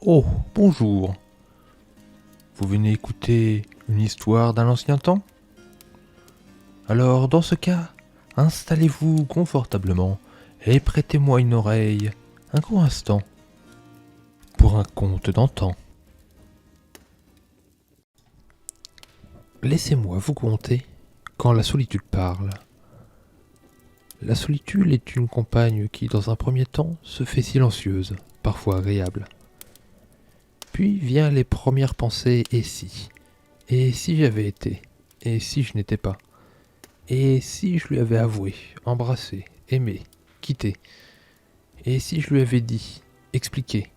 Oh, bonjour. Vous venez écouter une histoire d'un ancien temps? Alors, dans ce cas, installez-vous confortablement et prêtez-moi une oreille un court instant pour un conte d'antan. Laissez-moi vous conter quand la solitude parle. La solitude est une compagne qui, dans un premier temps, se fait silencieuse, parfois agréable. Puis viennent les premières pensées « et si ?» Et si j'avais été? Et si je n'étais pas? Et si je lui avais avoué, embrassé, aimé, quitté? Et si je lui avais dit, expliqué,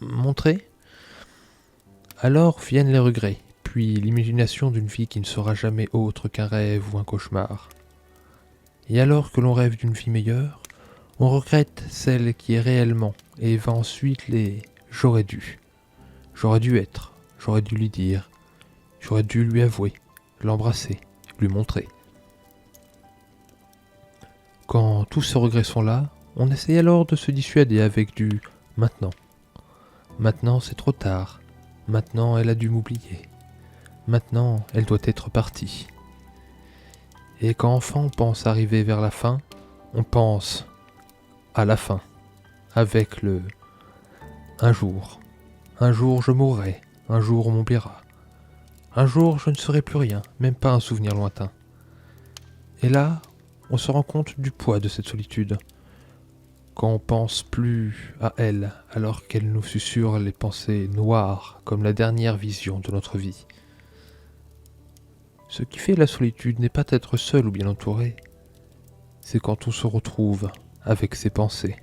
montré? Alors viennent les regrets, puis l'imagination d'une vie qui ne sera jamais autre qu'un rêve ou un cauchemar. Et alors que l'on rêve d'une vie meilleure, on regrette celle qui est réellement et va ensuite les « j'aurais dû ». J'aurais dû être, j'aurais dû lui dire, j'aurais dû lui avouer, l'embrasser, lui montrer. Quand tous ces regrets sont là, on essaye alors de se dissuader avec du « maintenant ». Maintenant c'est trop tard, maintenant elle a dû m'oublier, maintenant elle doit être partie. Et quand enfin on pense arriver vers la fin, on pense à la fin, avec le « un jour je mourrai, un jour on m'oubliera, un jour je ne serai plus rien, même pas un souvenir lointain ». Et là, on se rend compte du poids de cette solitude, quand on pense plus à elle alors qu'elle nous susurre les pensées noires comme la dernière vision de notre vie. Ce qui fait la solitude n'est pas d'être seul ou bien entouré, c'est quand on se retrouve avec ses pensées.